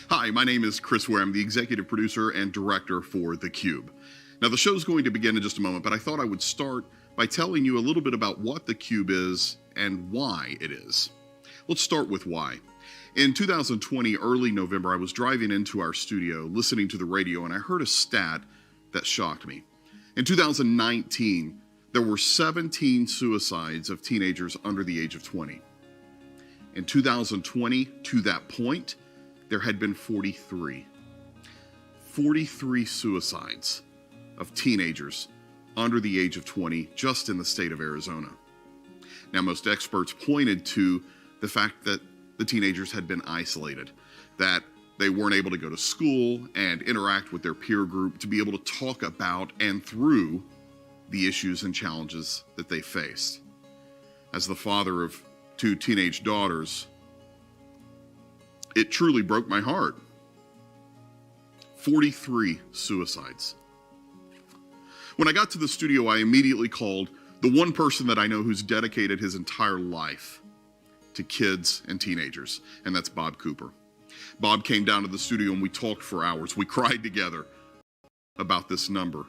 Hi, my name is Chris Ware. I'm the executive producer and director for theCUBE. Now the show's going to begin in just a moment, but I thought I would start by telling you a little bit about what theCUBE is and why it is. Let's start with why. In 2020, early November, I was driving into our studio, listening to the radio, and I heard a stat that shocked me. In 2019, there were 17 suicides of teenagers under the age of 20. In 2020, to that point, there had been 43. 43 suicides of teenagers under the age of 20 just in the state of Arizona. Now, most experts pointed to the fact that the teenagers had been isolated, that they weren't able to go to school and interact with their peer group to be able to talk about and through the issues and challenges that they faced. As the father of 2 teenage daughters, it truly broke my heart. 43 suicides. When I got to the studio, I immediately called the one person that I know who's dedicated his entire life to kids and teenagers, and that's Bob Cooper. Bob came down to the studio and we talked for hours. We cried together about this number.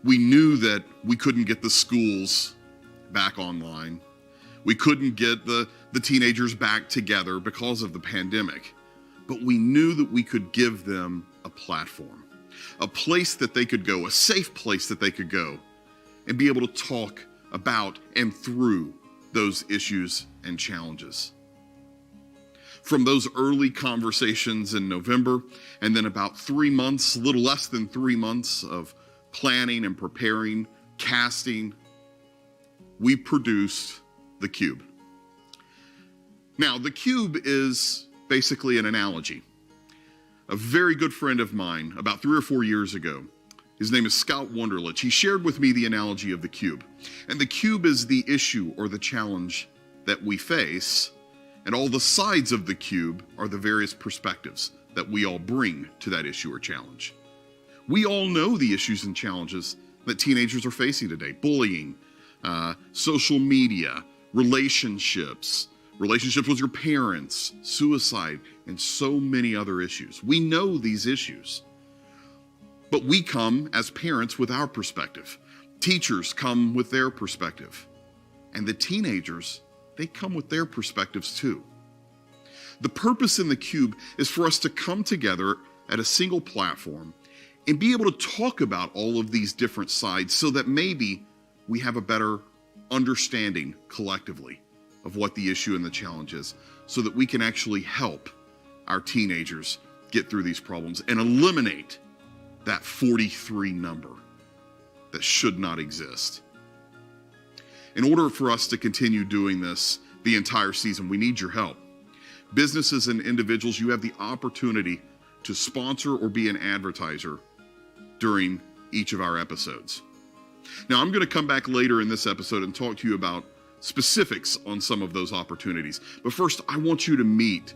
We knew that we couldn't get the schools back online. We couldn't get the teenagers back together because of the pandemic, but we knew that we could give them a platform, a place that they could go, a safe place that they could go and be able to talk about and through those issues and challenges. From those early conversations in November, and then about 3 months, a little less than 3 months of planning and preparing, casting, we produced theCUBE. Now, theCUBE is basically an analogy. A very good friend of mine, about 3 or 4 years ago, his name is Scott Wunderlich, he shared with me the analogy of the cube. And the cube is the issue or the challenge that we face, and all the sides of the cube are the various perspectives that we all bring to that issue or challenge. We all know the issues and challenges that teenagers are facing today: bullying, social media, relationships with your parents, suicide, and so many other issues. We know these issues, but we come as parents with our perspective. Teachers come with their perspective, and the teenagers, they come with their perspectives too. The purpose in the Cube is for us to come together at a single platform and be able to talk about all of these different sides so that maybe we have a better understanding collectively of what the issue and the challenge is, so that we can actually help our teenagers get through these problems and eliminate that 43 number that should not exist. In order for us to continue doing this the entire season, we need your help. Businesses and individuals, you have the opportunity to sponsor or be an advertiser during each of our episodes. Now, I'm going to come back later in this episode and talk to you about specifics on some of those opportunities. But first, I want you to meet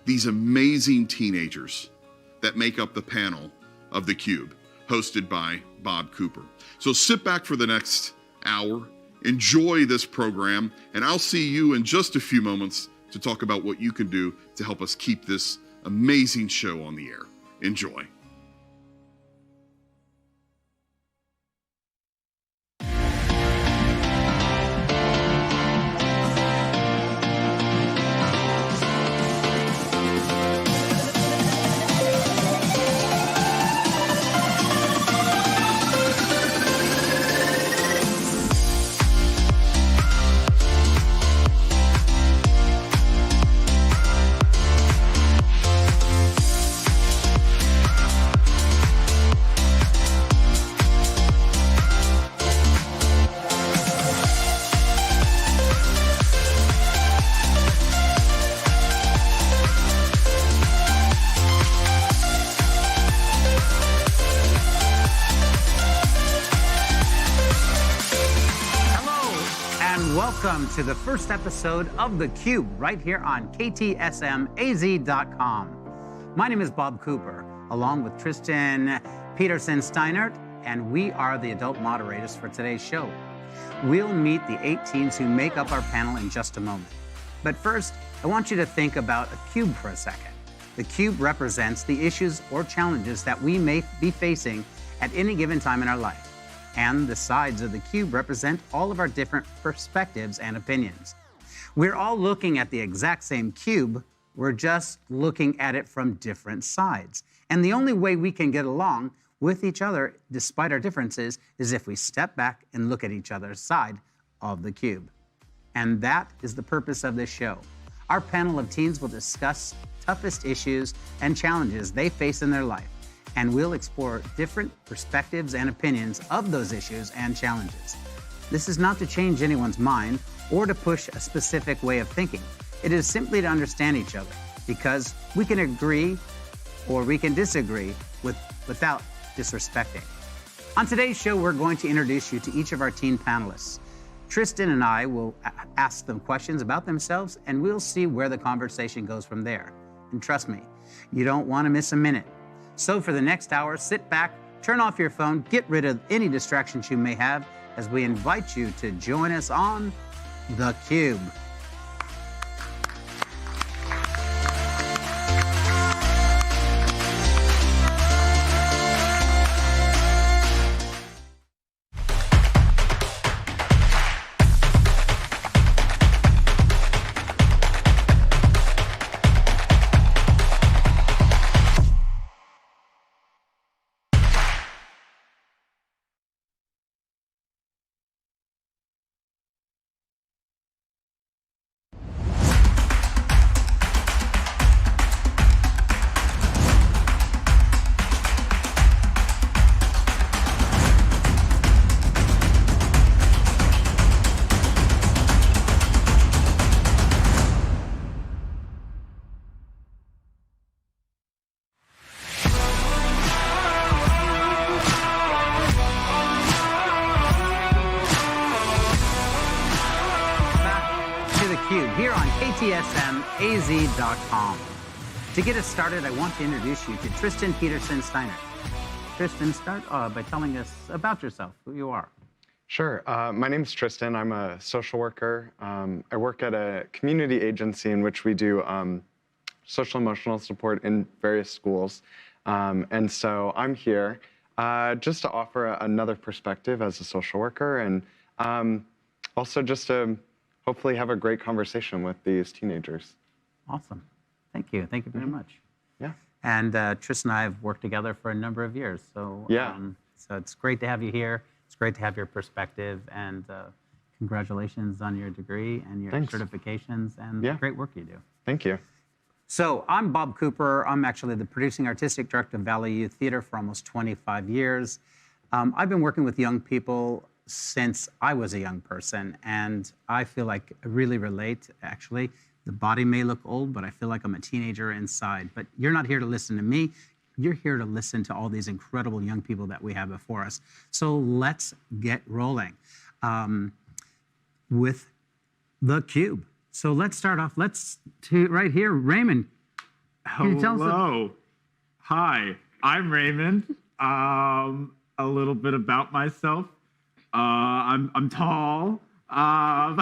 these amazing teenagers that make up the panel of The Cube, hosted by Bob Cooper. So sit back for the next hour, enjoy this program, and I'll see you in just a few moments to talk about what you can do to help us keep this amazing show on the air. Enjoy. Welcome to the first episode of The Cube right here on KTSMAZ.com. My name is Bob Cooper, along with Tristan Peterson Steinert, and we are the adult moderators for today's show. We'll meet the 8 teens who make up our panel in just a moment. But first, I want you to think about a cube for a second. The cube represents the issues or challenges that we may be facing at any given time in our life. And the sides of the cube represent all of our different perspectives and opinions. We're all looking at the exact same cube, we're just looking at it from different sides. And the only way we can get along with each other, despite our differences, is if we step back and look at each other's side of the cube. And that is the purpose of this show. Our panel of teens will discuss toughest issues and challenges they face in their life, and we'll explore different perspectives and opinions of those issues and challenges. This is not to change anyone's mind or to push a specific way of thinking. It is simply to understand each other, because we can agree or we can disagree without disrespecting. On today's show, we're going to introduce you to each of our teen panelists. Tristan and I will ask them questions about themselves, and we'll see where the conversation goes from there. And trust me, you don't want to miss a minute. So for the next hour, sit back, turn off your phone, get rid of any distractions you may have as we invite you to join us on The Cube. Here on KTSMAZ.com. To get us started, I want to introduce you to Tristan Peterson Steinert. Tristan, start by telling us about yourself, who you are. Sure. My name's Tristan. I'm a social worker. I work at a community agency in which we do social emotional support in various schools. And so I'm here just to offer another perspective as a social worker, and also just to hopefully have a great conversation with these teenagers. Awesome. Thank you. Thank you very much. Yeah. And Tristan and I have worked together for a number of years. So, Yeah. So it's great to have you here. It's great to have your perspective. And congratulations on your degree and your Thanks. certifications and Yeah. the great work you do. Thank you. So I'm Bob Cooper. I'm actually the producing artistic director of Valley Youth Theater for almost 25 years. I've been working with young people since I was a young person, and I feel like I really relate, actually. The body may look old, but I feel like I'm a teenager inside. But you're not here to listen to me. You're here to listen to all these incredible young people that we have before us. So let's get rolling with the Cube. So let's start off. Right here, Raymond. Can you tell us Hello. Hi, I'm Raymond. A little bit about myself. I'm tall. I'm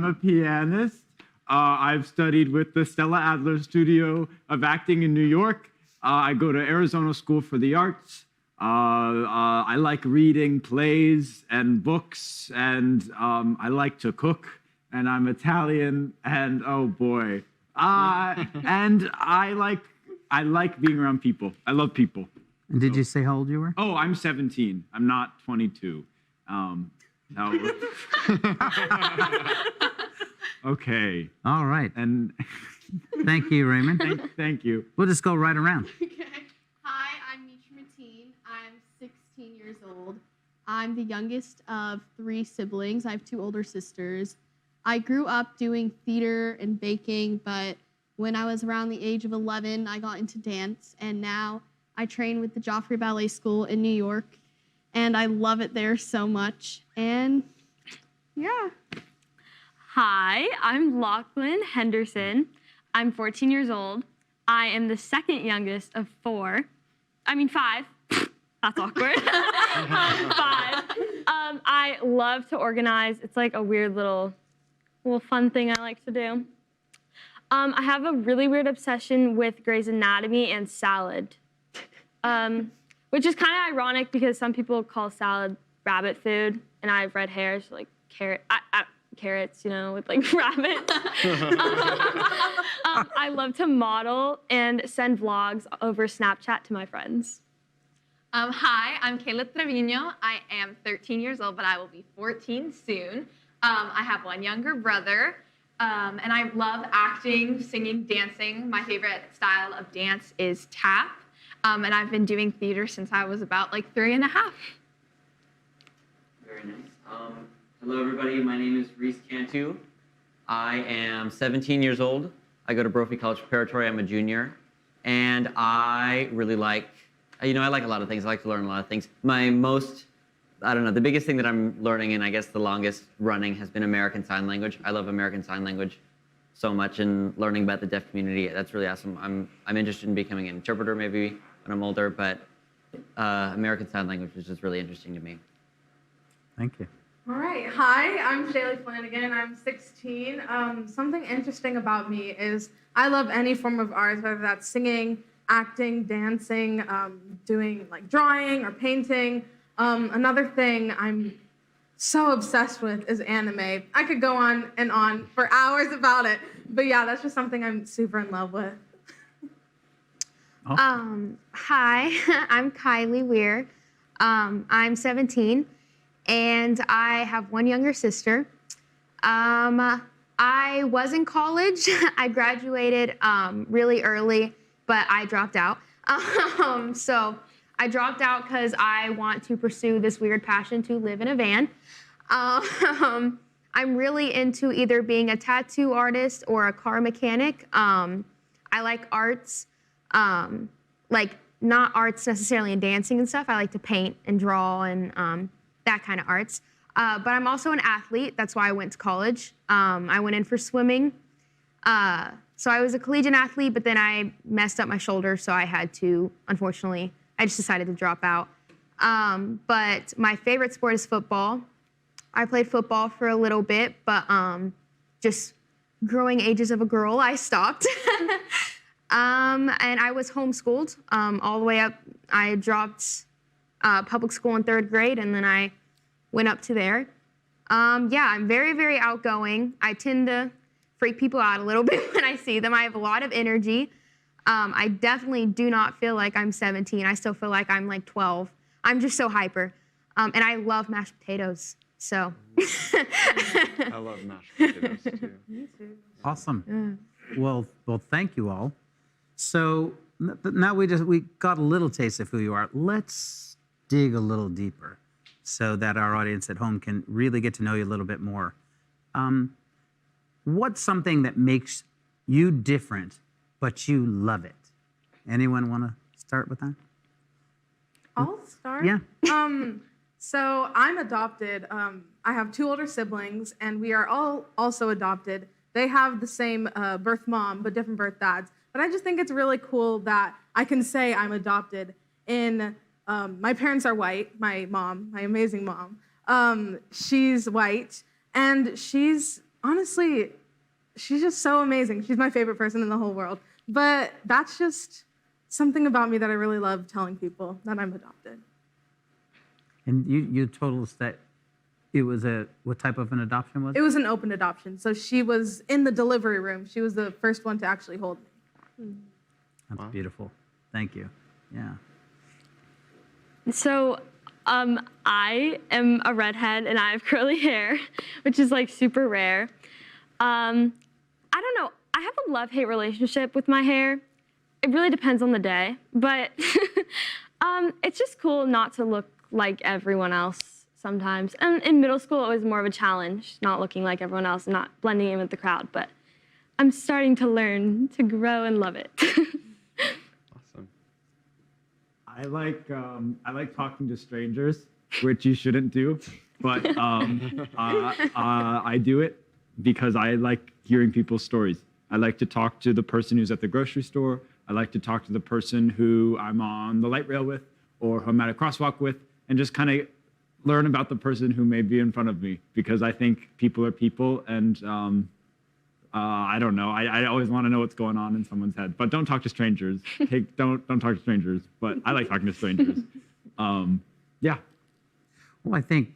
a pianist. I've studied with the Stella Adler Studio of Acting in New York. I go to Arizona School for the Arts. I like reading plays and books, and I like to cook. And I'm Italian, and oh boy, and I like being around people. I love people. And did you say how old you were? Oh, I'm 17. I'm not 22. No. Okay. All right. And Thank you, Raymond. thank you. We'll just go right around. Okay. Hi, I'm Mitra Mateen. I'm 16 years old. I'm the youngest of 3 siblings. I have 2 older sisters. I grew up doing theater and baking, but when I was around the age of 11, I got into dance, and now I train with the Joffrey Ballet School in New York, and I love it there so much. And yeah. Hi, I'm Lachlan Henderson. I'm 14 years old. I am the second youngest of 5. That's awkward. 5. I love to organize. It's like a weird little fun thing I like to do. I have a really weird obsession with Grey's Anatomy and salad, which is kind of ironic because some people call salad rabbit food, and I have red hair, so like carrots, with like rabbit. I love to model and send vlogs over Snapchat to my friends. Hi, I'm Kayla Trevino. I am 13 years old, but I will be 14 soon. I have one younger brother, and I love acting, singing, dancing. My favorite style of dance is tap, and I've been doing theater since I was about 3 and a half. Very nice. Hello, everybody. My name is Reese Cantu. I am 17 years old. I go to Brophy College Preparatory. I'm a junior, and I really like, I like a lot of things. I like to learn a lot of things. The biggest thing that I'm learning, and I guess the longest running, has been American Sign Language. I love American Sign Language so much, and learning about the deaf community. That's really awesome. I'm interested in becoming an interpreter maybe when I'm older, but American Sign Language is just really interesting to me. Thank you. All right. Hi, I'm Shaylee Flanagan. I'm 16. Something interesting about me is I love any form of art, whether that's singing, acting, dancing, doing drawing or painting. Another thing I'm so obsessed with is anime. I could go on and on for hours about it, but yeah, that's just something I'm super in love with. Hi, I'm Kylie Weir. I'm 17, and I have one younger sister. I was in college. I graduated really early, but I dropped out. So I dropped out because I want to pursue this weird passion to live in a van. I'm really into either being a tattoo artist or a car mechanic. I like arts, not arts necessarily in dancing and stuff. I like to paint and draw and that kind of arts. But I'm also an athlete. That's why I went to college. I went in for swimming. So I was a collegiate athlete, but then I messed up my shoulder, so I had to, unfortunately, I just decided to drop out. But my favorite sport is football. I played football for a little bit, but just growing ages of a girl, I stopped. And I was homeschooled all the way up. I dropped public school in 3rd grade, and then I went up to there. Yeah, I'm very, very outgoing. I tend to freak people out a little bit when I see them. I have a lot of energy. I definitely do not feel like I'm 17. I still feel like I'm like 12. I'm just so hyper. And I love mashed potatoes. So. I love mashed potatoes too. Me too. Awesome. Well, thank you all. So now we got a little taste of who you are. Let's dig a little deeper so that our audience at home can really get to know you a little bit more. What's something that makes you different, but you love it? Anyone want to start with that? I'll start. Yeah. So I'm adopted. I have 2 older siblings, and we are all also adopted. They have the same birth mom, but different birth dads. But I just think it's really cool that I can say I'm adopted. My parents are white. My mom, my amazing mom, she's white, and she's just so amazing. She's my favorite person in the whole world. But that's just something about me that I really love telling people, that I'm adopted. And you told us that it was what type of an adoption was it? It was an open adoption. So she was in the delivery room. She was the first one to actually hold me. That's beautiful. Thank you. Yeah. So, I am a redhead and I have curly hair, which is like super rare. I don't know. I have a love-hate relationship with my hair. It really depends on the day, but it's just cool not to look like everyone else sometimes. And in middle school, it was more of a challenge, not looking like everyone else and not blending in with the crowd. But I'm starting to learn to grow and love it. Awesome. I like talking to strangers, which you shouldn't do, but I do it because I like hearing people's stories. I like to talk to the person who's at the grocery store. I like to talk to the person who I'm on the light rail with or who I'm at a crosswalk with, and just kind of learn about the person who may be in front of me, because I think people are people, and I don't know. I always want to know what's going on in someone's head, but don't talk to strangers. Don't talk to strangers. But I like talking to strangers. Yeah. Well, I think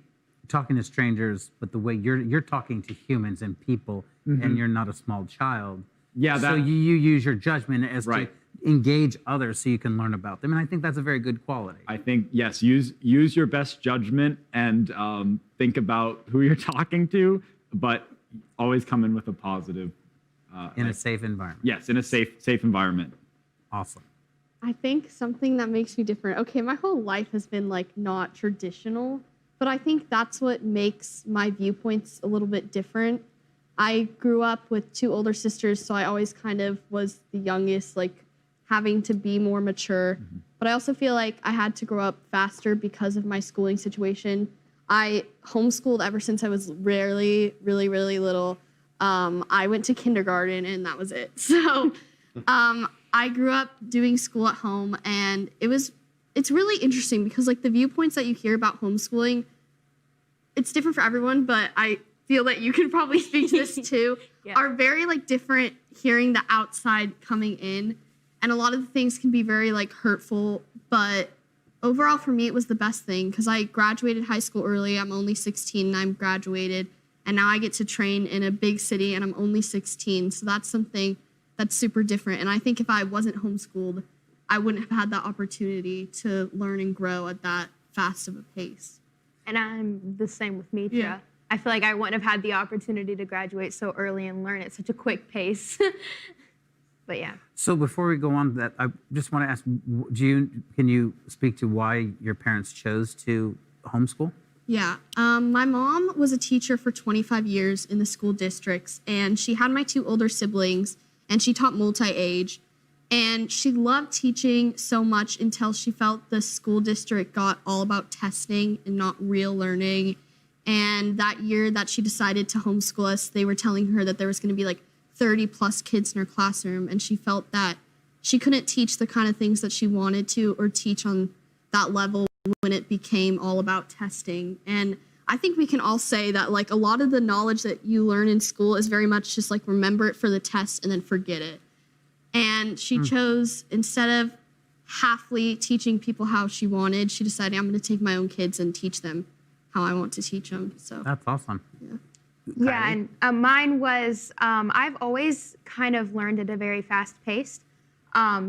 talking to strangers, but the way you're talking to humans and people, and you're not a small child. Yeah. So you use your judgment as Right. to engage others so you can learn about them, and I think that's a very good quality. I think, yes, use your best judgment and think about who you're talking to, but always come in with a positive. In a safe environment. Yes, in a safe environment. Awesome. I think something that makes me different. Okay, my whole life has been like not traditional, but I think that's what makes my viewpoints a little bit different. I grew up with 2 older sisters, so I always kind of was the youngest, like having to be more mature. But I also feel like I had to grow up faster because of my schooling situation. I homeschooled ever since I was really little. I went to kindergarten and that was it. So I grew up doing school at home, and it's really interesting because like the viewpoints that you hear about homeschooling, it's different for everyone, but I feel that you can probably speak to this too, are very like different hearing the outside coming in. And a lot of the things can be very like hurtful, but overall for me, it was the best thing because I graduated high school early. I'm only 16 and I'm graduated. And now I get to train in a big city and I'm only 16. So that's something that's super different. And I think if I wasn't homeschooled, I wouldn't have had that opportunity to learn and grow at that fast of a pace. And I'm the same with me, too. Yeah. I feel like I wouldn't have had the opportunity to graduate so early and learn at such a quick pace. But yeah. So before we go on to that, I just want to ask, can you speak to why your parents chose to homeschool? Yeah. My mom was a teacher for 25 years in the school districts, and she had my 2 older siblings, and she taught multi-age. And she loved teaching so much until she felt the school district got all about testing and not real learning. And that year that she decided to homeschool us, they were telling her that there was going to be like 30 plus kids in her classroom, and she felt that she couldn't teach the kind of things that she wanted to or teach on that level when it became all about testing. And I think we can all say that like a lot of the knowledge that you learn in school is very much just like remember it for the test and then forget it. And she chose, instead of halfly teaching people how she wanted, she decided I'm going to take my own kids and teach them how I want to teach them. So That's awesome. Yeah. Yeah, and mine was I've always kind of learned at a very fast pace.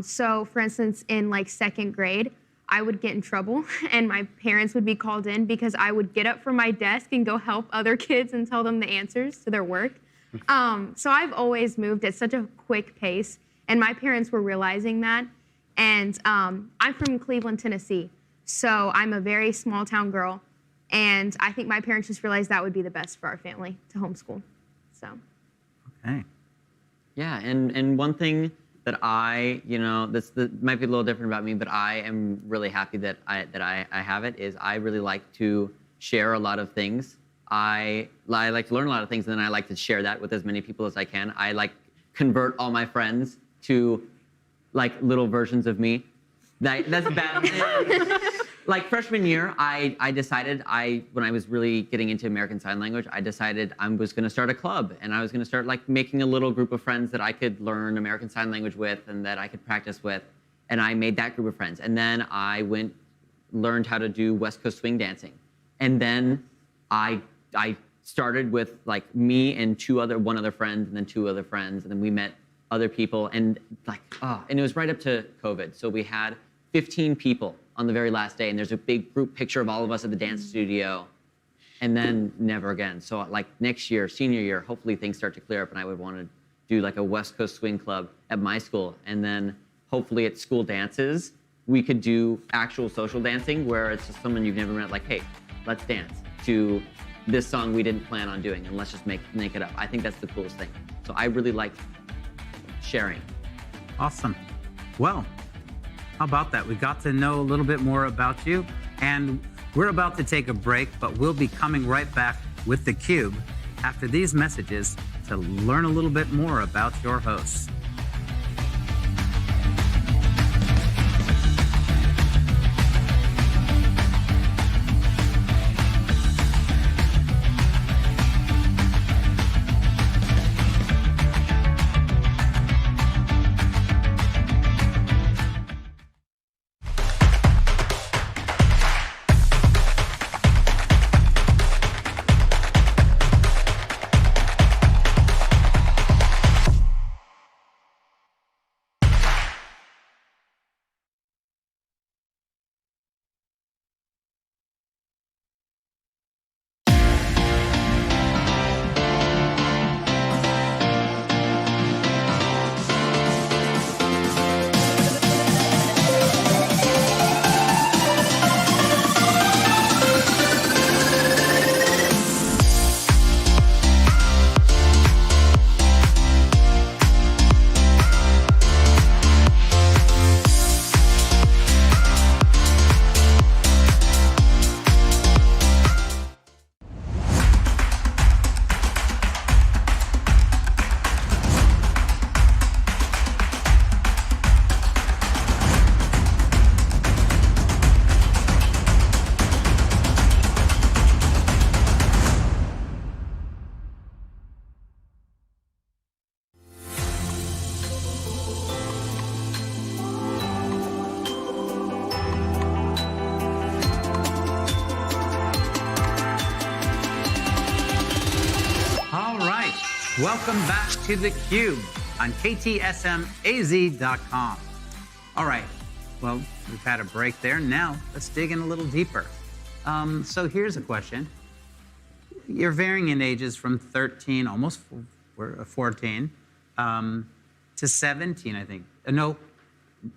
So, for instance, in like second grade, I would get in trouble and my parents would be called in because I would get up from my desk and go help other kids and tell them the answers to their work. So I've always moved at such a quick pace, and my parents were realizing that. And I'm from Cleveland, Tennessee, so I'm a very small town girl. And I think my parents just realized that would be the best for our family to homeschool. So. Okay. Yeah, and one thing that I, this might be a little different about me, but I am really happy that I have it, is I really like to share a lot of things. I like to learn a lot of things, and then I like to share that with as many people as I can. I like convert all my friends to like little versions of me. That's bad. Like freshman year, I decided when I was really getting into American Sign Language, I decided I was going to start a club, and I was going to start like making a little group of friends that I could learn American Sign Language with and that I could practice with. And I made that group of friends. And then I learned how to do West Coast swing dancing. And then I started with like me and one other friend, and then two other friends, and then we met other people, and and it was right up to COVID. So we had 15 people on the very last day, and there's a big group picture of all of us at the dance studio, and then never again. So like next year, senior year, hopefully things start to clear up, and I would want to do like a West Coast swing club at my school, and then hopefully at school dances, we could do actual social dancing where it's just someone you've never met, like, hey, let's dance to this song we didn't plan on doing, and let's just make it up. I think that's the coolest thing. So I really like sharing. Awesome. Well, how about that? We got to know a little bit more about you, and we're about to take a break, but we'll be coming right back with theCUBE after these messages to learn a little bit more about your hosts. Welcome back to theCUBE on KTSMAZ.com. All right, well, we've had a break there. Now, let's dig in a little deeper. So here's a question. You're varying in ages from 13, almost 14, to 17, I think. No,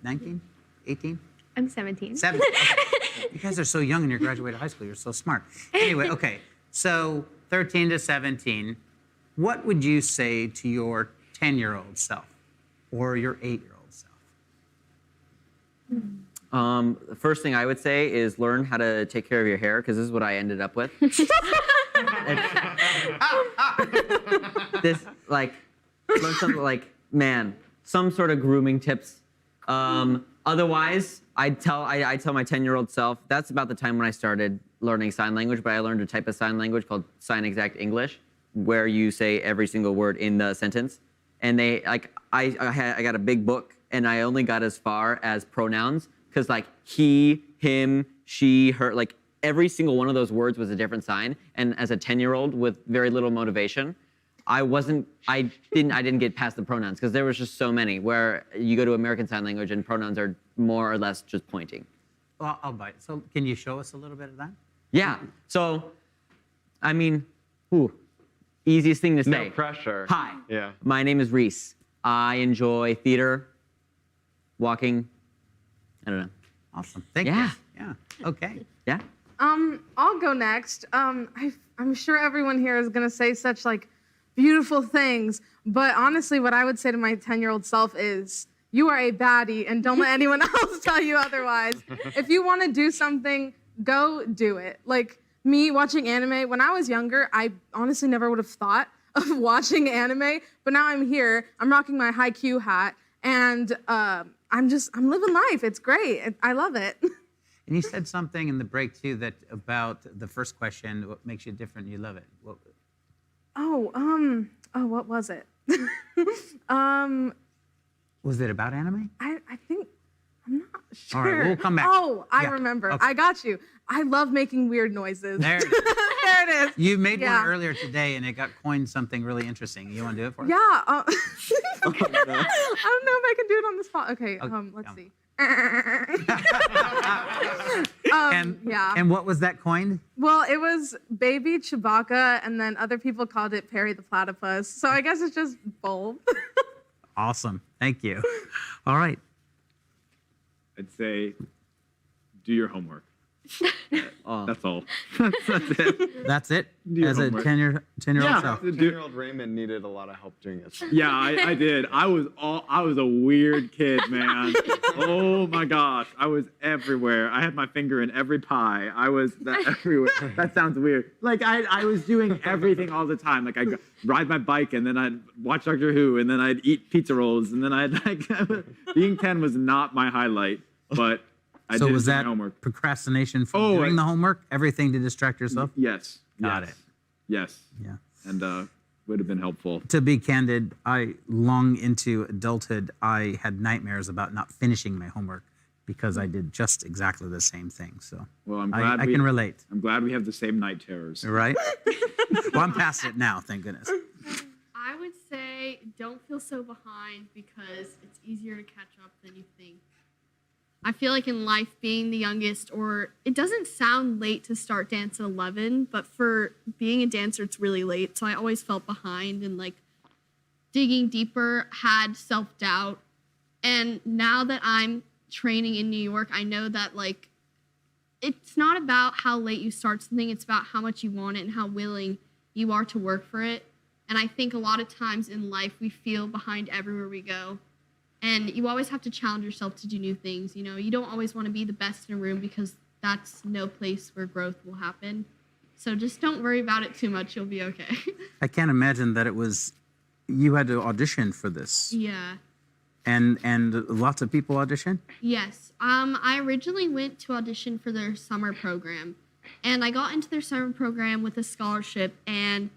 19, 18? I'm 17. 17, okay. You guys are so young and you're graduating high school. You're so smart. Anyway, okay, so 13 to 17. What would you say to your 10-year-old self or your 8-year-old self? The first thing I would say is learn how to take care of your hair, because this is what I ended up with. Learn something like, some sort of grooming tips. Otherwise, I tell my 10-year-old self, that's about the time when I started learning sign language, but I learned a type of sign language called Sign Exact English, where you say every single word in the sentence. And I got a big book, and I only got as far as pronouns, because like he, him, she, her, like every single one of those words was a different sign. And as a 10-year-old with very little motivation, I didn't get past the pronouns because there was just so many where you go to American Sign Language and pronouns are more or less just pointing. Well, I'll bite. So can you show us a little bit of that? Yeah. So, I mean, easiest thing to say. No pressure. Hi. Yeah. My name is Reese. I enjoy theater, walking. I don't know. Awesome. Thank Yeah. you. Yeah. Okay. Yeah. I'll go next. I'm sure everyone here is gonna say such like beautiful things, but honestly, what I would say to my 10-year-old self is, you are a baddie, and don't let anyone else tell you otherwise. If you want to do something, go do it. Like me watching anime, when I was younger, I honestly never would have thought of watching anime, but now I'm here. I'm rocking my Haikyuu hat, and I'm living life. It's great. I love it. And you said something in the break too that about the first question, what makes you different? You love it. What was it? Was it about anime? I think, I'm not sure. All right, we'll come back. Oh, I Yeah, remember. okay. I got you. I love making weird noises. There. There it is. You made Yeah. one earlier today, and it got coined something really interesting. You want to do it for us? Yeah. Okay. I don't know if I can do it on the spot. Okay. Let's come. see. And what was that coined? Well, it was Baby Chewbacca, and then other people called it Perry the Platypus. So I guess it's just both. Awesome. Thank you. All right. I'd say, do your homework. Oh. That's all. That's it. That's it? Do your As a homework. 10-year-old Yeah. self? The 10-year-old Raymond needed a lot of help doing it. Yeah, I did. I was a weird kid, man. Oh my gosh, I was everywhere. I had my finger in every pie. I was everywhere. That sounds weird. Like I was doing everything all the time. Like I'd ride my bike, and then I'd watch Doctor Who, and then I'd eat pizza rolls, and then I'd like being 10 was not my highlight, but I So did was my that homework. procrastination from Oh, doing the homework? Everything to distract yourself? Yes. Got yes, it. Yes. Yeah. And would have been helpful. To be candid, long into adulthood, I had nightmares about not finishing my homework because I did just exactly the same thing. So Well, I'm glad I can relate, I'm glad we have the same night terrors. right? Well, I'm past it now, thank goodness. I would say don't feel so behind because it's easier to catch up than you think. I feel like in life, being the youngest, or it doesn't sound late to start dance at 11, but for being a dancer, it's really late. So I always felt behind and like digging deeper, had self-doubt. And now that I'm training in New York, I know that like it's not about how late you start something, it's about how much you want it and how willing you are to work for it. And I think a lot of times in life, we feel behind everywhere we go. And you always have to challenge yourself to do new things. You know, you don't always want to be the best in a room because that's no place where growth will happen. So just don't worry about it too much. You'll be okay. I can't imagine that you had to audition for this. Yeah. And lots of people audition? Yes. I originally went to audition for their summer program. And I got into their summer program with a scholarship. And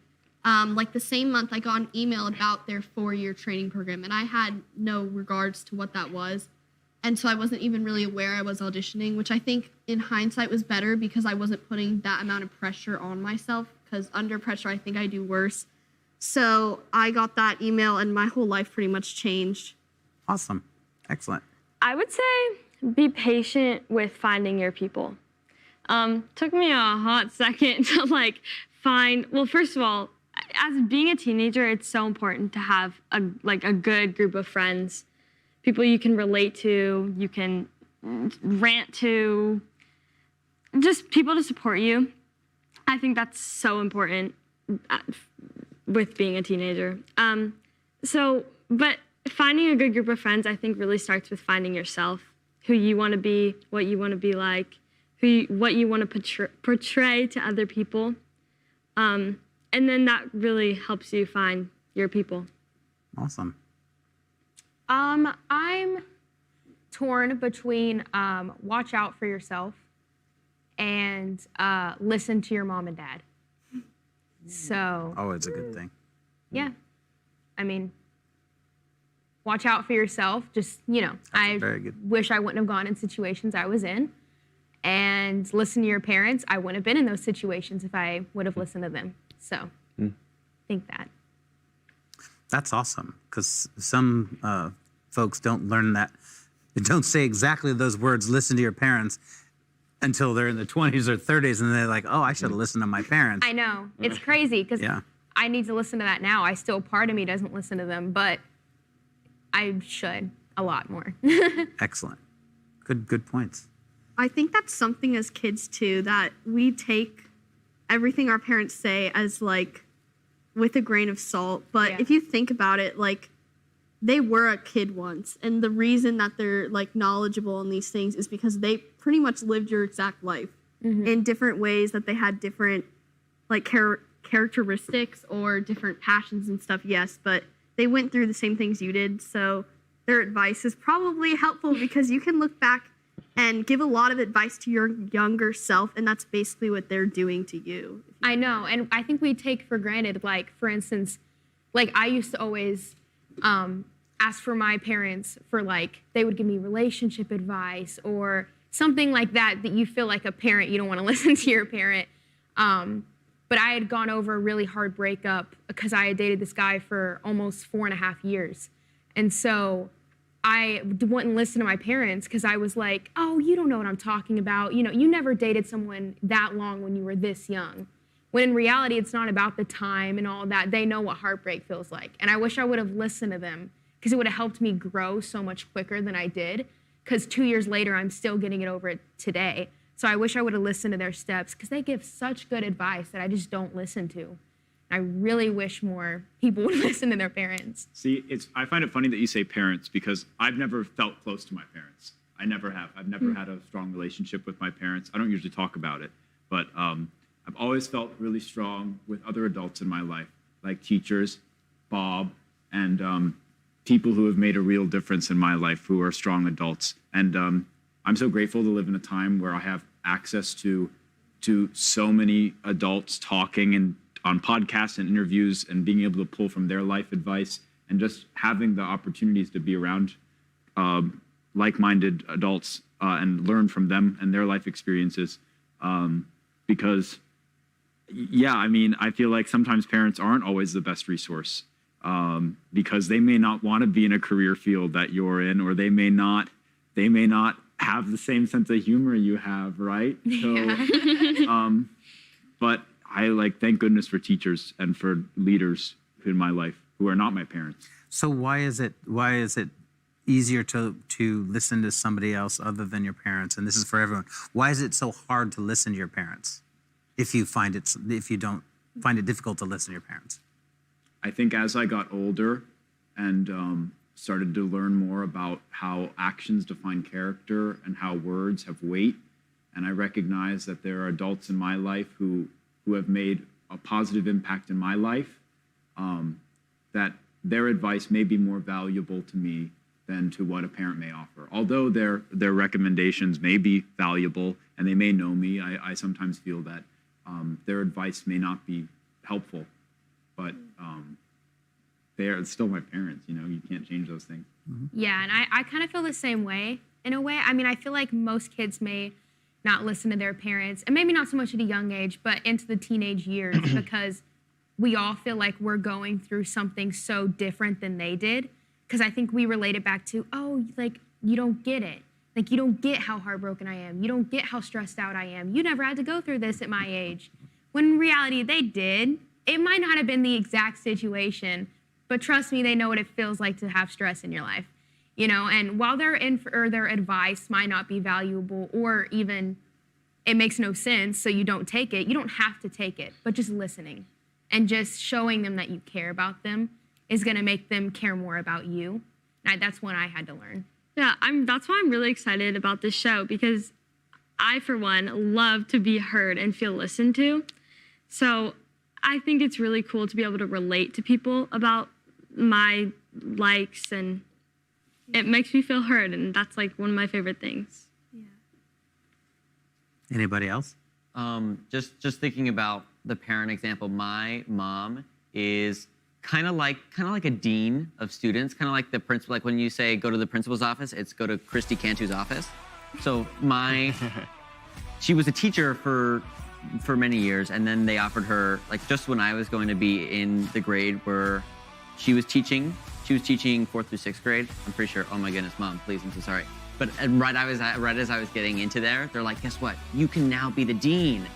like the same month, I got an email about their 4-year training program, and I had no regards to what that was. And so I wasn't even really aware I was auditioning, which I think in hindsight was better because I wasn't putting that amount of pressure on myself, because under pressure, I think I do worse. So I got that email, and my whole life pretty much changed. Awesome. Excellent. I would say be patient with finding your people. Took me a hot second to find, well, first of all, as being a teenager, it's so important to have a good group of friends, people you can relate to, you can rant to, just people to support you. I think that's so important with being a teenager. But finding a good group of friends, I think, really starts with finding yourself, who you want to be, what you want to be like, what you want to portray to other people. And then that really helps you find your people. Awesome. I'm torn between watch out for yourself and listen to your mom and dad. So, Oh, it's a good thing. yeah. I mean, watch out for yourself. Just, I very good. wish I wouldn't have gone in situations I was in. and listen to your parents, I wouldn't have been in those situations if I would have listened to them. So I think that. That's awesome, because some folks don't learn that. They don't say exactly those words, listen to your parents, until they're in their 20s or 30s, and they're like, oh, I should have listened to my parents. I know. It's crazy because I need to listen to that now. Part of me doesn't listen to them, but I should a lot more. Excellent. Good points. I think that's something as kids too, that we take everything our parents say as like with a grain of salt. But if you think about it, like they were a kid once, and the reason that they're like knowledgeable in these things is because they pretty much lived your exact life in different ways, that they had different like characteristics or different passions and stuff, yes, but they went through the same things you did. So their advice is probably helpful because you can look back and give a lot of advice to your younger self, and that's basically what they're doing to you. I know, and I think we take for granted, like, for instance, like, I used to always ask for my parents for, like, they would give me relationship advice or something like that you feel like a parent, you don't want to listen to your parent. But I had gone over a really hard breakup because I had dated this guy for almost 4.5 years. And so I wouldn't listen to my parents because I was like, oh, you don't know what I'm talking about. You know, you never dated someone that long when you were this young. When in reality, it's not about the time and all that. They know what heartbreak feels like. And I wish I would have listened to them because it would have helped me grow so much quicker than I did. Because 2 years later, I'm still getting it over it today. So I wish I would have listened to their steps because they give such good advice that I just don't listen to. I really wish more people would listen to their parents. See, I find it funny that you say parents because I've never felt close to my parents. I never have. I've never had a strong relationship with my parents. I don't usually talk about it, but I've always felt really strong with other adults in my life, like teachers, Bob, and people who have made a real difference in my life who are strong adults. And I'm so grateful to live in a time where I have access to so many adults talking and on podcasts and interviews and being able to pull from their life advice and just having the opportunities to be around like-minded adults and learn from them and their life experiences. Because, yeah, I mean, I feel like sometimes parents aren't always the best resource because they may not want to be in a career field that you're in, or they may not have the same sense of humor you have, right? So, but I thank goodness for teachers and for leaders in my life who are not my parents. So why is it easier to listen to somebody else other than your parents? And this is for everyone. Why is it so hard to listen to your parents if you don't find it difficult to listen to your parents? I think as I got older and started to learn more about how actions define character and how words have weight, and I recognize that there are adults in my life who have made a positive impact in my life, that their advice may be more valuable to me than to what a parent may offer. Although their recommendations may be valuable and they may know me, I sometimes feel that their advice may not be helpful, but they're still my parents, you can't change those things. Yeah, and I kind of feel the same way in a way. I mean, I feel like most kids may not listen to their parents, and maybe not so much at a young age, but into the teenage years because we all feel like we're going through something so different than they did. Because I think we relate it back to, you don't get it. Like, you don't get how heartbroken I am. You don't get how stressed out I am. You never had to go through this at my age. When in reality, they did. It might not have been the exact situation, but trust me, they know what it feels like to have stress in your life. And while their advice might not be valuable or even it makes no sense, so you don't take it, you don't have to take it, but just listening and just showing them that you care about them is going to make them care more about you. And that's what I had to learn. Yeah, that's why I'm really excited about this show because I, for one, love to be heard and feel listened to. So I think it's really cool to be able to relate to people about my likes, and it makes me feel heard, and that's one of my favorite things. Yeah. Anybody else? Just thinking about the parent example, my mom is kind of like a dean of students, kind of like the principal. Like when you say go to the principal's office, it's go to Christy Cantu's office. So my she was a teacher for many years, and then they offered her, like, just when I was going to be in the grade where she was teaching 4th through 6th grade. I'm pretty sure. Oh my goodness, Mom, please, I'm so sorry. But right as I was getting into there, they're like, guess what? You can now be the dean.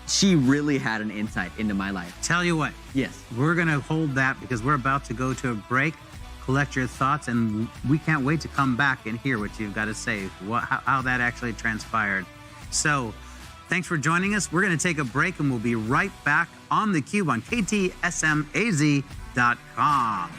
She really had an insight into my life. Tell you what. Yes. We're going to hold that because we're about to go to a break, collect your thoughts, and we can't wait to come back and hear what you've got to say, how that actually transpired. So thanks for joining us. We're going to take a break, and we'll be right back on theCUBE on KTSMAZ.com.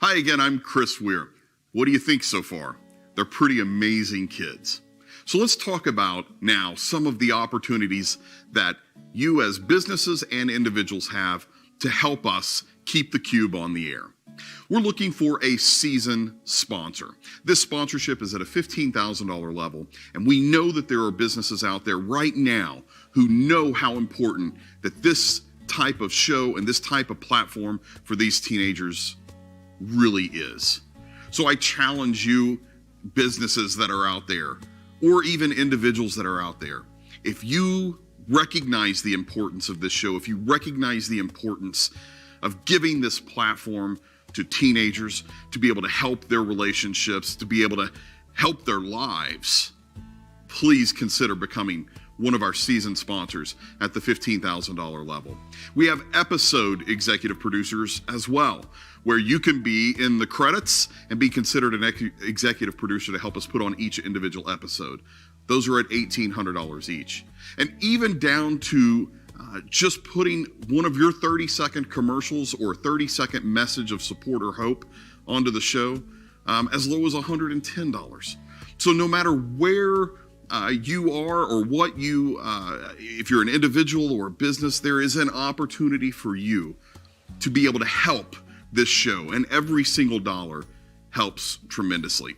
Hi again, I'm Chris Weir. What do you think so far? They're pretty amazing kids. So let's talk about now some of the opportunities that you as businesses and individuals have to help us keep theCUBE on the air. We're looking for a season sponsor. This sponsorship is at a $15,000 level, and we know that there are businesses out there right now who know how important that this type of show and this type of platform for these teenagers really is. So I challenge you, businesses that are out there, or even individuals that are out there, if you recognize the importance of this show, if you recognize the importance of giving this platform to teenagers to be able to help their relationships, to be able to help their lives, please consider becoming one of our season sponsors at the $15,000 level. We have episode executive producers as well, where you can be in the credits and be considered an executive producer to help us put on each individual episode. Those are at $1,800 each. And even down to just putting one of your 30-second commercials or 30-second message of support or hope onto the show, as low as $110. So no matter where you are or what you, if you're an individual or a business, there is an opportunity for you to be able to help this show, and every single dollar helps tremendously.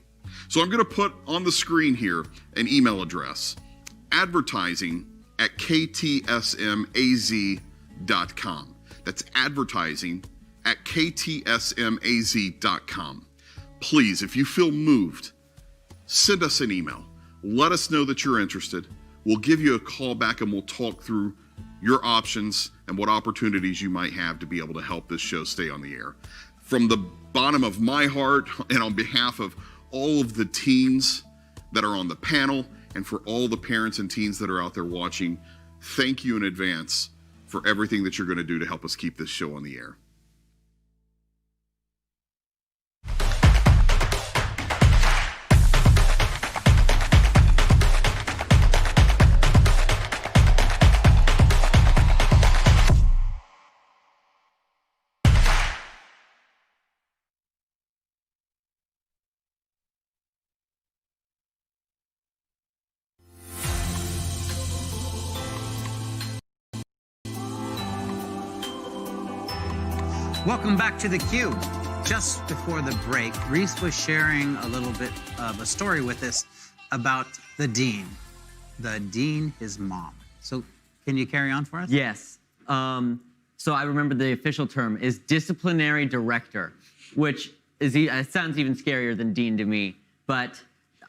So I'm going to put on the screen here an email address, advertising@ktsmaz.com. That's advertising@ktsmaz.com. Please, if you feel moved, send us an email. Let us know that you're interested. We'll give you a call back and we'll talk through your options and what opportunities you might have to be able to help this show stay on the air. From the bottom of my heart and on behalf of all of the teens that are on the panel and for all the parents and teens that are out there watching, thank you in advance for everything that you're going to do to help us keep this show on the air. Welcome back to theCUBE. Just before the break, Reese was sharing a little bit of a story with us about the dean. The dean, his mom. So can you carry on for us? Yes. So I remember the official term is disciplinary director, which is, it sounds even scarier than dean to me. But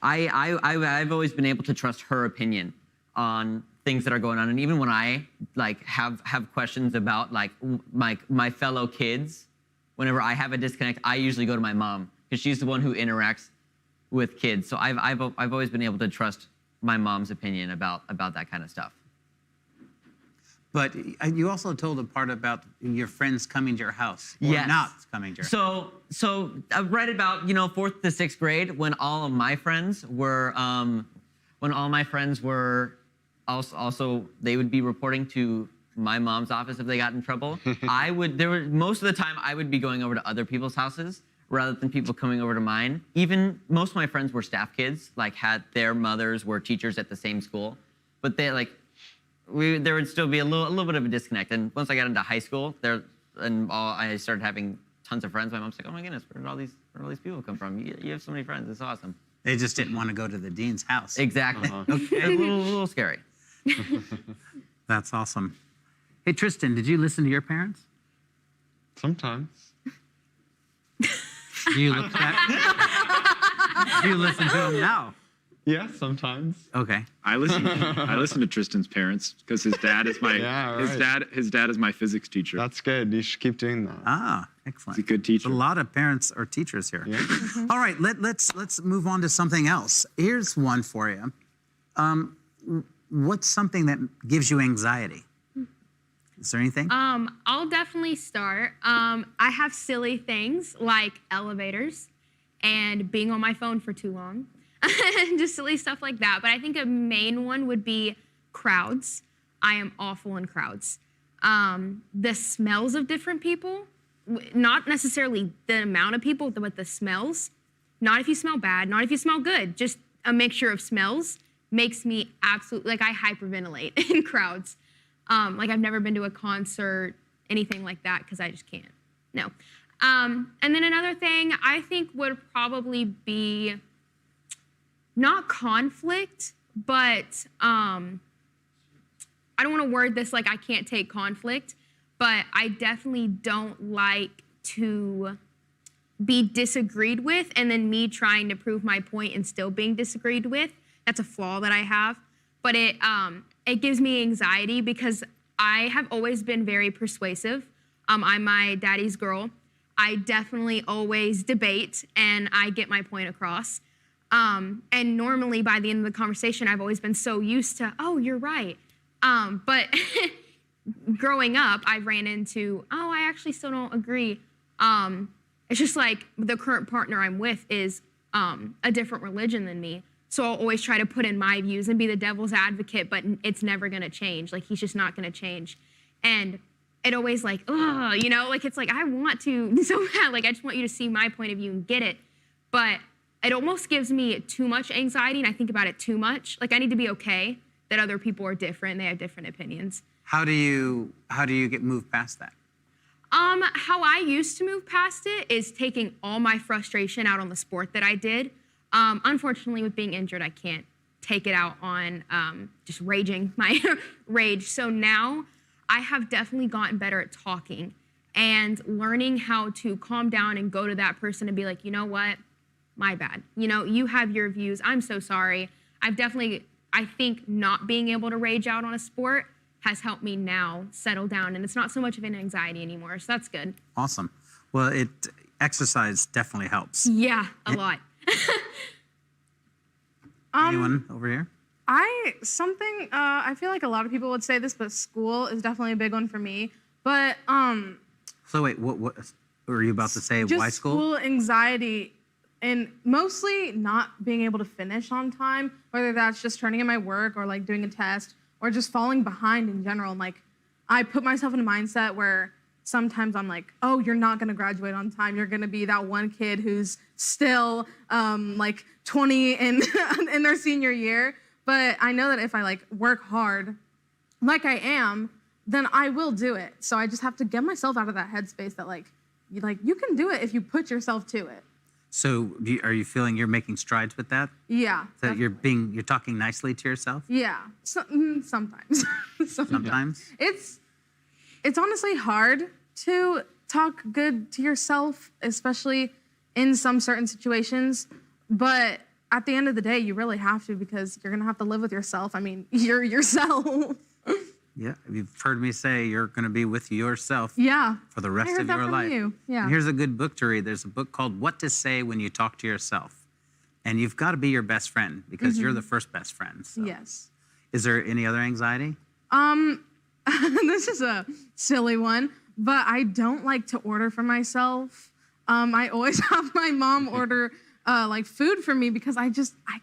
I've always been able to trust her opinion on things that are going on, and even when I have questions about my fellow kids, whenever I have a disconnect, I usually go to my mom because she's the one who interacts with kids. So I've always been able to trust my mom's opinion about that kind of stuff. But you also told a part about your friends coming to your house, or yes. not coming to your house. So right about 4th to 6th grade, when all of my friends were also they would be reporting to my mom's office if they got in trouble. Most of the time I would be going over to other people's houses rather than people coming over to mine. Even most of my friends were staff kids, had their mothers were teachers at the same school, but there would still be a little bit of a disconnect. And once I got into high school, I started having tons of friends. My mom's like, "Oh my goodness, where did all these people come from? You have so many friends. It's awesome." They just didn't want to go to the dean's house. Exactly. Okay. A little scary. That's awesome. Hey, Tristan, did you listen to your parents? Sometimes. Do you look that? Do you listen to him now? Yeah, sometimes. Okay. I listen to Tristan's parents because his dad is my Yeah, his dad is my physics teacher. That's good. You should keep doing that. Ah, excellent. He's a good teacher. There's a lot of parents or teachers here. Yeah. All right, let's move on to something else. Here's one for you. What's something that gives you anxiety? Is there anything? I'll definitely start. I have silly things like elevators and being on my phone for too long. Just silly stuff like that. But I think a main one would be crowds. I am awful in crowds. The smells of different people, not necessarily the amount of people, but the smells. Not if you smell bad, not if you smell good. Just a mixture of smells makes me absolutely, like I hyperventilate in crowds. Like I've never been to a concert, anything like that, because I just can't. No. And then another thing I think would probably be not conflict, but I don't want to word this like I can't take conflict, but I definitely don't like to be disagreed with and then me trying to prove my point and still being disagreed with. That's a flaw that I have. But it gives me anxiety because I have always been very persuasive. I'm my daddy's girl. I definitely always debate and I get my point across. And normally by the end of the conversation, I've always been so used to, oh, you're right. But growing up, I ran into, oh, I actually still don't agree. It's just like the current partner I'm with is a different religion than me. So I'll always try to put in my views and be the devil's advocate, but it's never gonna change. Like, he's just not gonna change. And it always like, oh, you know, like it's like, I want to so bad. Like, I just want you to see my point of view and get it. But it almost gives me too much anxiety and I think about it too much. Like, I need to be okay that other people are different and they have different opinions. How do you get moved past that? How I used to move past it is taking all my frustration out on the sport that I did. Unfortunately, with being injured, I can't take it out on just raging my rage. So now I have definitely gotten better at talking and learning how to calm down and go to that person and be like, you know what? My bad. You know, you have your views. I'm so sorry. I think not being able to rage out on a sport has helped me now settle down, and it's not so much of an anxiety anymore, so that's good. Awesome. Well, exercise definitely helps. Yeah, a lot. Anyone over here? I feel like a lot of people would say this, but school is definitely a big one for me. But So wait, what were you about to say? just Why school? school anxiety, and mostly not being able to finish on time, whether that's just turning in my work or like doing a test or just falling behind in general. And like, I put myself in a mindset where sometimes I'm like, oh, you're not gonna graduate on time. You're gonna be that one kid who's still like 20 in their senior year. But I know that if I like work hard, like I am, then I will do it. So I just have to get myself out of that headspace that like you can do it if you put yourself to it. So are you feeling you're making strides with that? Yeah. That you're talking nicely to yourself? Yeah. Sometimes. Sometimes? It's honestly hard to talk good to yourself, especially in some certain situations. But at the end of the day, you really have to, because you're gonna have to live with yourself. I mean, you're yourself. Yeah, you've heard me say you're going to be with yourself Yeah. for the rest I heard of that your from life. you. Yeah. And here's a good book to read. There's a book called What to Say When You Talk to Yourself. And you've got to be your best friend because you're the first best friend. So. Yes. Is there any other anxiety? This is a silly one, but I don't like to order for myself. I always have my mom order like food for me because I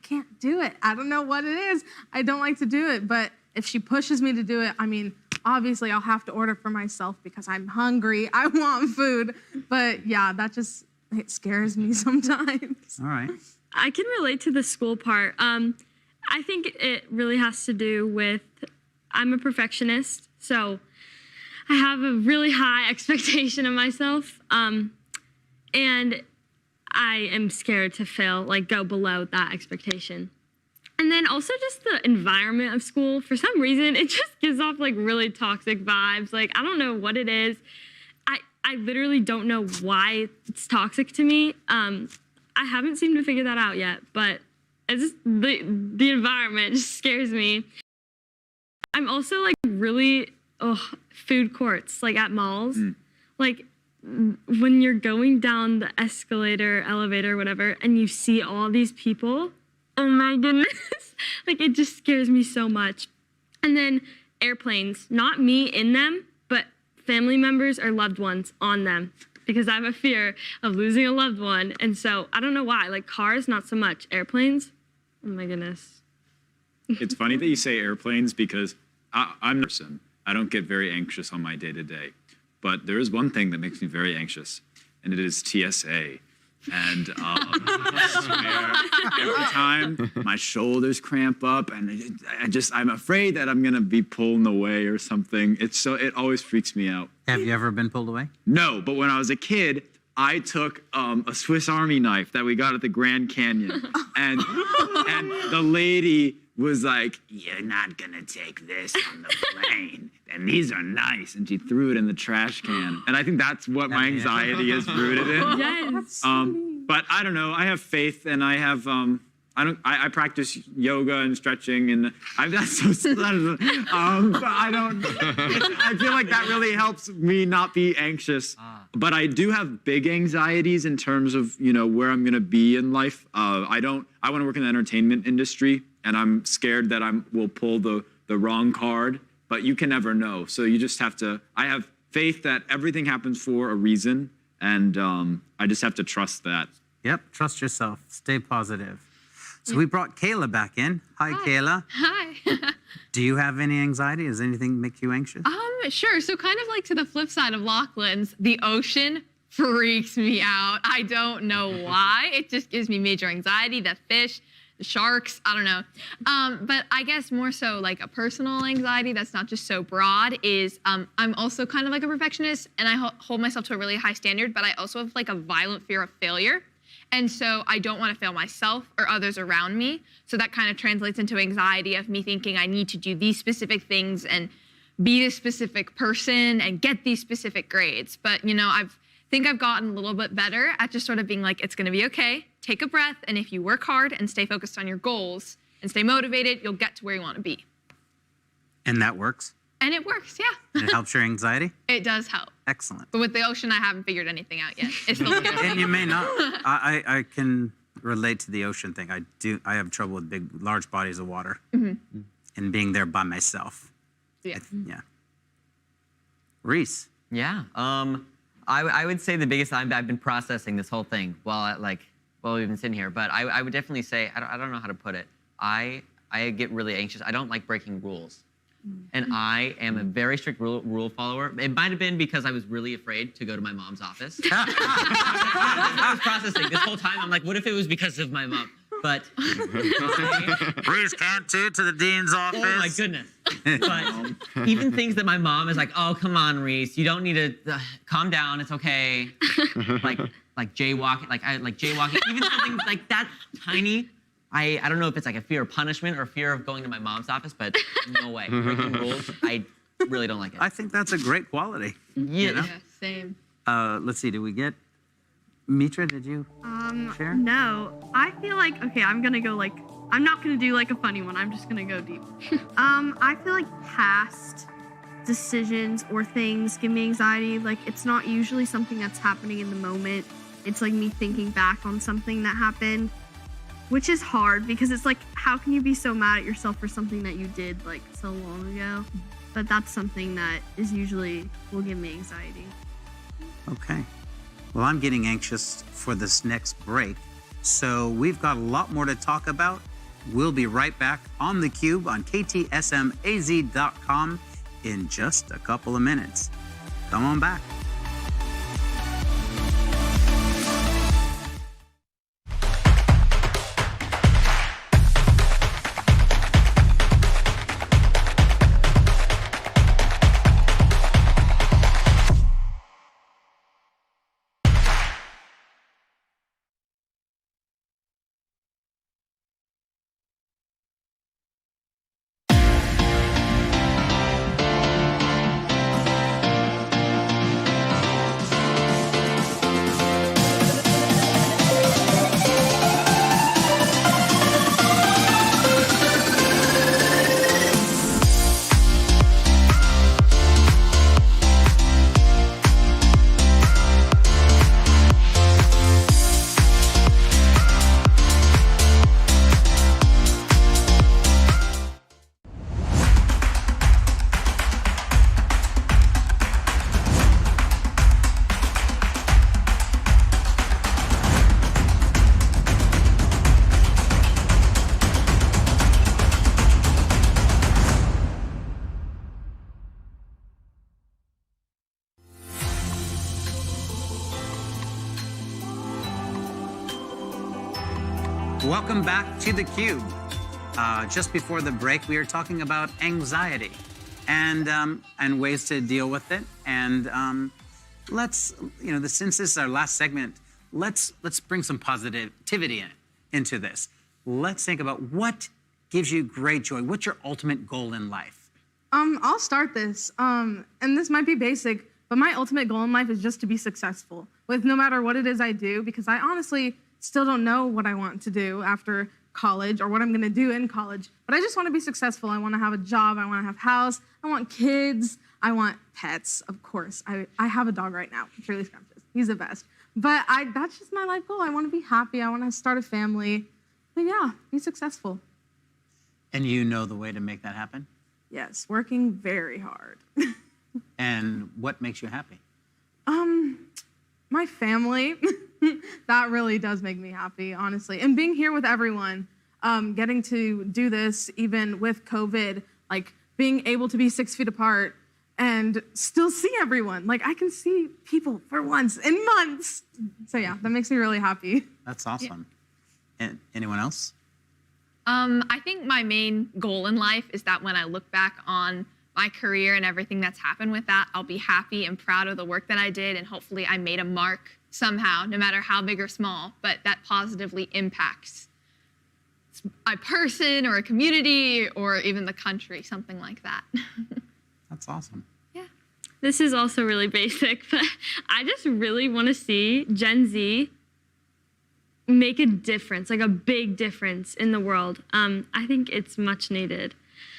can't do it. I don't know what it is. I don't like to do it, but if she pushes me to do it, I mean, obviously I'll have to order for myself because I'm hungry. I want food. But yeah, it scares me sometimes. All right. I can relate to the school part. I think it really has to do with I'm a perfectionist, so I have a really high expectation of myself, and I am scared to fail, like go below that expectation. And then also just the environment of school. For some reason, it just gives off like really toxic vibes. Like, I don't know what it is. I literally don't know why it's toxic to me. I haven't seemed to figure that out yet, but it's just the environment just scares me. I'm also like really food courts, like at malls. Like when you're going down the escalator, elevator, whatever, and you see all these people, oh my goodness. Like it just scares me so much. And then airplanes, not me in them, but family members or loved ones on them, because I have a fear of losing a loved one. And so I don't know why, like cars, not so much. Airplanes, oh my goodness. It's funny that you say airplanes because I'm a person. I don't get very anxious on my day-to-day. But there is one thing that makes me very anxious, and it is TSA. And I swear, every time my shoulders cramp up, and I'm afraid that I'm gonna be pulled away or something. It always freaks me out. Have you ever been pulled away? No, but when I was a kid, I took a Swiss Army knife that we got at the Grand Canyon, and the lady was like, "You're not gonna take this on the plane, and these are nice," and she threw it in the trash can. And I think that's what my anxiety is rooted in. Yes. But I don't know. I have faith, and I have I practice yoga and stretching, and that's so. But I don't. I feel like that really helps me not be anxious. But I do have big anxieties in terms of where I'm gonna be in life. I want to work in the entertainment industry, and I'm scared that will pull the wrong card. But you can never know. So you just have to. I have faith that everything happens for a reason, and I just have to trust that. Yep, trust yourself. Stay positive. So we brought Kayla back in. Hi, Kayla. Hi. Do you have any anxiety? Does anything make you anxious? Sure. So kind of like to the flip side of Lachlan's, the ocean freaks me out. I don't know why. It just gives me major anxiety. The fish, the sharks, I don't know. But I guess more so like a personal anxiety that's not just so broad is I'm also kind of like a perfectionist, and I hold myself to a really high standard, but I also have like a violent fear of failure. And so I don't want to fail myself or others around me. So that kind of translates into anxiety of me thinking I need to do these specific things and be this specific person and get these specific grades. But, I think I've gotten a little bit better at just sort of being like, it's going to be okay. Take a breath. And if you work hard and stay focused on your goals and stay motivated, you'll get to where you want to be. And that works? And it works, yeah. And it helps your anxiety? It does help. Excellent. But with the ocean, I haven't figured anything out yet. It's still And you may not. I can relate to the ocean thing. I have trouble with large bodies of water and being there by myself. Yeah. Yeah. Reese. Yeah. I would say the biggest I've been processing this whole thing while we've been sitting here, but I would definitely say I don't know how to put it. I get really anxious. I don't like breaking rules. And I am a very strict rule follower. It might have been because I was really afraid to go to my mom's office. I was processing this whole time. I'm like, what if it was because of my mom? But Reese Cantu to the dean's office. Oh my goodness. But even things that my mom is like, oh, come on, Reese, you don't need to calm down. It's okay. like jaywalking, like jaywalking, even something like that tiny. I don't know if it's like a fear of punishment or fear of going to my mom's office, but no way. Breaking rules, I really don't like it. I think that's a great quality. Yeah. Yeah, same. Let's see, did we get Mitra, did you share? No. I feel like, okay, I'm gonna go like, I'm not gonna do like a funny one. I'm just gonna go deep. I feel like past decisions or things give me anxiety. Like it's not usually something that's happening in the moment. It's like me thinking back on something that happened, which is hard because it's like, how can you be so mad at yourself for something that you did like so long ago? But that's something that is usually will give me anxiety. Okay. Well, I'm getting anxious for this next break. So we've got a lot more to talk about. We'll be right back on theCUBE on KTSMAZ.com in just a couple of minutes. Come on back. Welcome back to theCUBE. Just before the break, we were talking about anxiety and ways to deal with it. And let's, since this is our last segment, let's bring some positivity into this. Let's think about what gives you great joy. What's your ultimate goal in life? I'll start this. And this might be basic, but my ultimate goal in life is just to be successful with no matter what it is I do, because I honestly still don't know what I want to do after college or what I'm gonna do in college, but I just wanna be successful. I wanna have a job, I wanna have a house, I want kids, I want pets, of course. I have a dog right now, Shirley Scrumptious. He's the best. But that's just my life goal. I wanna be happy, I wanna start a family. But yeah, be successful. And you know the way to make that happen? Yes, working very hard. And what makes you happy? My family. That really does make me happy, honestly. And being here with everyone, getting to do this even with COVID, like being able to be 6 feet apart and still see everyone. Like I can see people for once in months. So yeah, that makes me really happy. That's awesome. Yeah. And anyone else? I think my main goal in life is that when I look back on my career and everything that's happened with that, I'll be happy and proud of the work that I did, and hopefully I made a mark somehow, no matter how big or small, but that positively impacts a person or a community or even the country, something like that. That's awesome. Yeah. This is also really basic, but I just really want to see Gen Z make a difference, like a big difference in the world. I think it's much needed.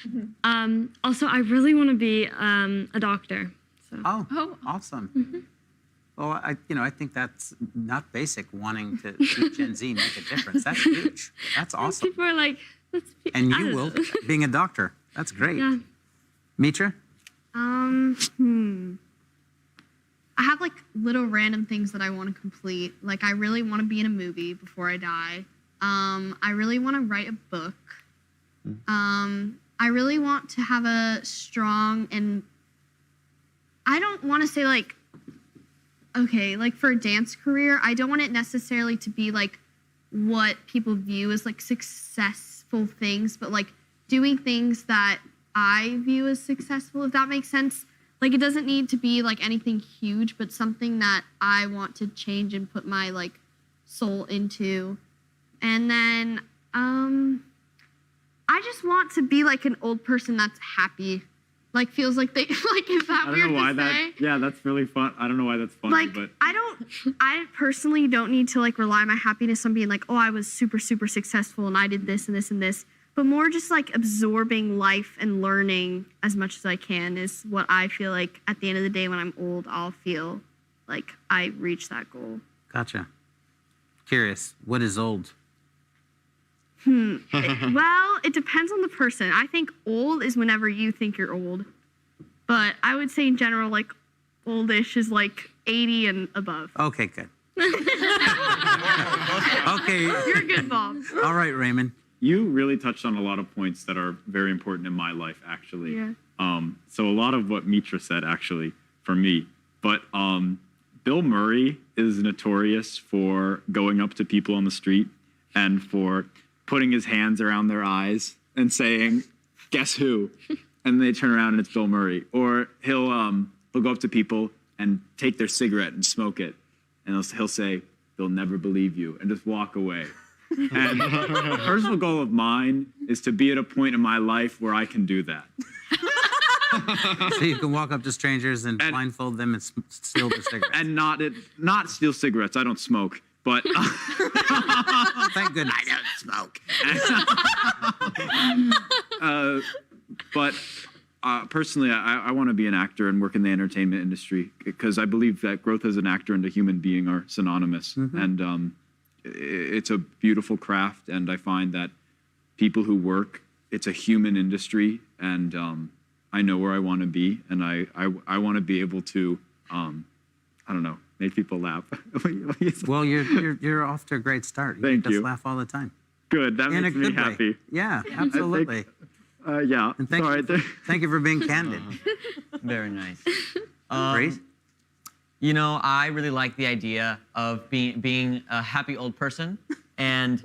Mm-hmm. Also, I really want to be a doctor. So. Oh, awesome. Mm-hmm. Well, I think that's not basic, wanting to see Gen Z make a difference. That's huge. That's awesome. People are like, let's be, and you will, being a doctor. That's great. Yeah. Mitra? I have like little random things that I want to complete. Like I really want to be in a movie before I die. I really want to write a book. I really want to have a strong, and I don't want to say like, okay, like for a dance career, I don't want it necessarily to be like what people view as like successful things, but like doing things that I view as successful, if that makes sense. Like it doesn't need to be like anything huge, but something that I want to change and put my like soul into. And then I just want to be like an old person that's happy. Like feels like they like, is that weird to say? Yeah, that's really fun. I don't know why that's funny, like, but I personally don't need to like rely my happiness on being like, oh, I was super, super successful and I did this and this and this. But more just like absorbing life and learning as much as I can is what I feel like at the end of the day when I'm old, I'll feel like I reached that goal. Gotcha. Curious, what is old? Well, it depends on the person. I think old is whenever you think you're old. But I would say in general, like oldish is like 80 and above. Okay, good. Okay. You're good, Bob. All right, Raymond. You really touched on a lot of points that are very important in my life, actually. Yeah. So a lot of what Mitra said, actually, for me. But Bill Murray is notorious for going up to people on the street and for putting his hands around their eyes and saying, "Guess who?" And they turn around and it's Bill Murray. Or he'll go up to people and take their cigarette and smoke it, and he'll say, "They'll never believe you," and just walk away. And a personal goal of mine is to be at a point in my life where I can do that. So you can walk up to strangers and blindfold them and steal their cigarettes. And not steal cigarettes. I don't smoke. But thank goodness I don't smoke. But personally, I want to be an actor and work in the entertainment industry because I believe that growth as an actor and a human being are synonymous. Mm-hmm. And it's a beautiful craft, and I find that people who work, it's a human industry, and I know where I want to be, and I want to be able to, I don't know, make people laugh. Well, you're off to a great start. Thank you. Just laugh all the time. Good, that makes me happy. Yeah, absolutely. Yeah. And thank you for being candid. Very nice. Great. You know, I really like the idea of being a happy old person, and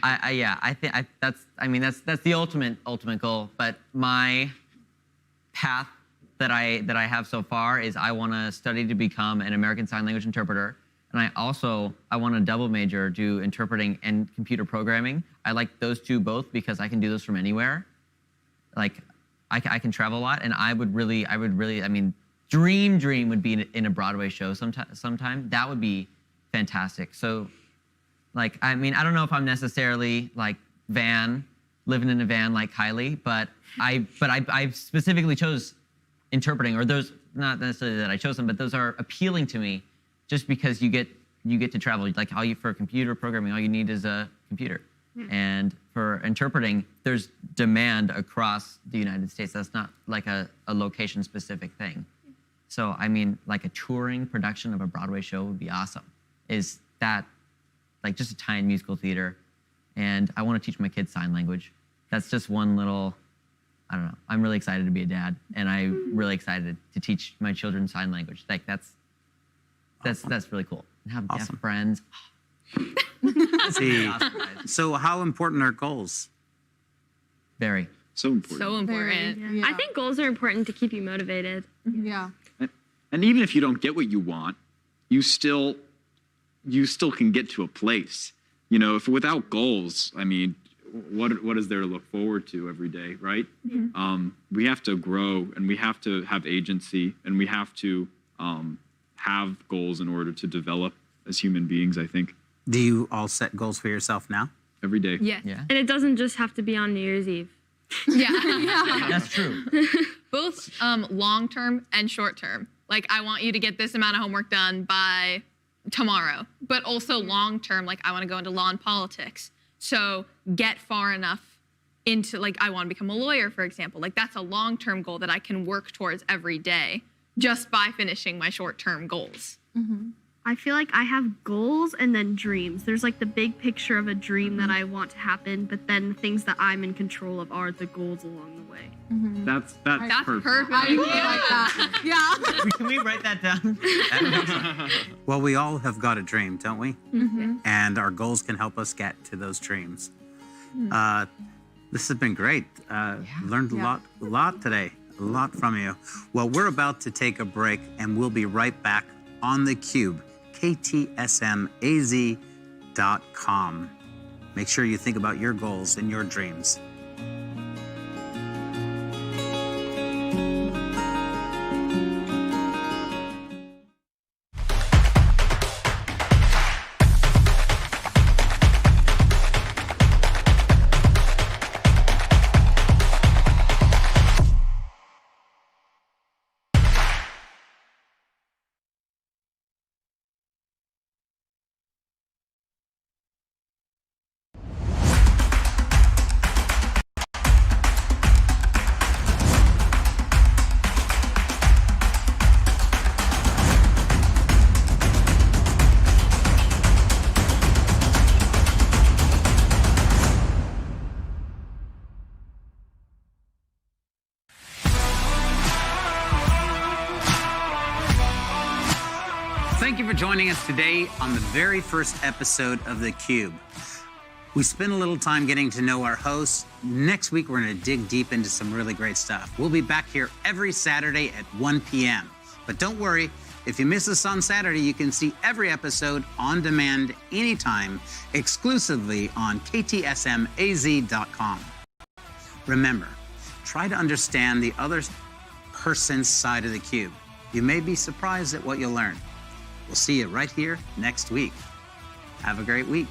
I think that's the ultimate goal. But my path that I have so far is I want to study to become an American Sign Language interpreter, and I want to double major, do interpreting and computer programming. I like those two both because I can do those from anywhere. Like I can travel a lot, and I would really, I mean, dream would be in a Broadway show sometime. That would be fantastic. So, like, I mean, I don't know if I'm necessarily like living in a van like Kylie, but I specifically chose interpreting, or those, not necessarily that I chose them, but those are appealing to me just because you get to travel. Like for computer programming, all you need is a computer. And for interpreting, there's demand across the United States. That's not like a location specific thing. So, I mean, like a touring production of a Broadway show would be awesome. Is that like just a tie-in musical theater? And I want to teach my kids sign language. That's just one little, I don't know. I'm really excited to be a dad, and I'm really excited to teach my children sign language. Like that's really cool. And have deaf friends. See, so how important are goals? Very. So important. So important. Very, I think goals are important to keep you motivated. Yeah. And even if you don't get what you want, you still can get to a place. You know, if without goals, I mean, what is there to look forward to every day, right? We have to grow, and we have to have agency, and we have to have goals in order to develop as human beings, I think. Do you all set goals for yourself now? Every day. Yeah. And it doesn't just have to be on New Year's Eve. Yeah. That's true. Both long-term and short-term. Like, I want you to get this amount of homework done by tomorrow. But also long-term, like, I want to go into law and politics. So get far enough into, like, I want to become a lawyer, for example. Like, that's a long-term goal that I can work towards every day just by finishing my short-term goals. I feel like I have goals and then dreams. There's like the big picture of a dream that I want to happen, but then the things that I'm in control of are the goals along the way. That's perfect. I really like that. Yeah. Can we write that down? Well, we all have got a dream, don't we? And our goals can help us get to those dreams. This has been great. Learned a lot today, a lot from you. Well, we're about to take a break, and we'll be right back on theCUBE, ktsmaz.com. Make sure you think about your goals and your dreams. Thank you for joining us today on the very first episode of theCUBE. We spent a little time getting to know our hosts. Next week, we're going to dig deep into some really great stuff. We'll be back here every Saturday at 1 p.m. But don't worry, if you miss us on Saturday, you can see every episode on demand anytime, exclusively on ktsmaz.com. Remember, try to understand the other person's side of the cube. You may be surprised at what you'll learn. We'll see you right here next week. Have a great week.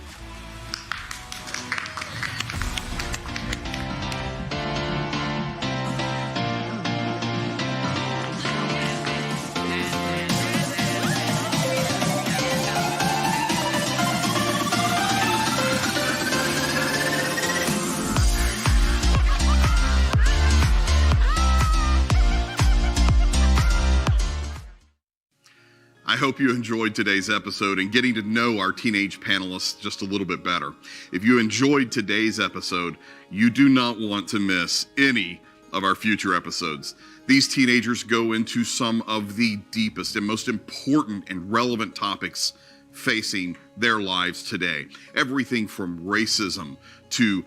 I hope you enjoyed today's episode and getting to know our teenage panelists just a little bit better. If you enjoyed today's episode, you do not want to miss any of our future episodes. These teenagers go into some of the deepest and most important and relevant topics facing their lives today. Everything from racism to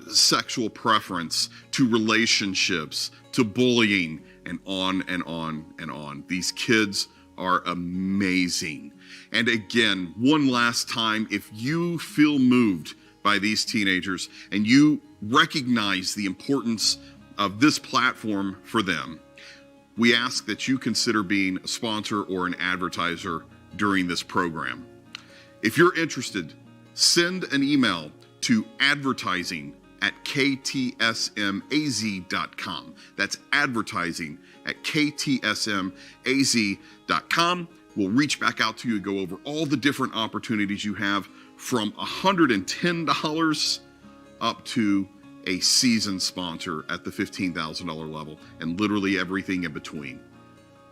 sexual preference to relationships to bullying and on and on and on. These kids are amazing. And again, one last time, if you feel moved by these teenagers and you recognize the importance of this platform for them, we ask that you consider being a sponsor or an advertiser during this program. If you're interested, send an email to advertising@ktsmaz.com. That's advertising@ktsmaz.com. We'll reach back out to you and go over all the different opportunities you have, from $110 up to a season sponsor at the $15,000 level, and literally everything in between.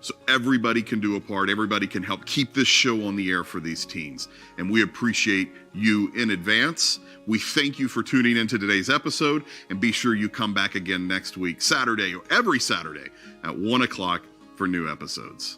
So everybody can do a part, everybody can help keep this show on the air for these teens. And we appreciate you in advance. We thank you for tuning into today's episode, and be sure you come back again next week, Saturday, or every Saturday at 1 o'clock for new episodes.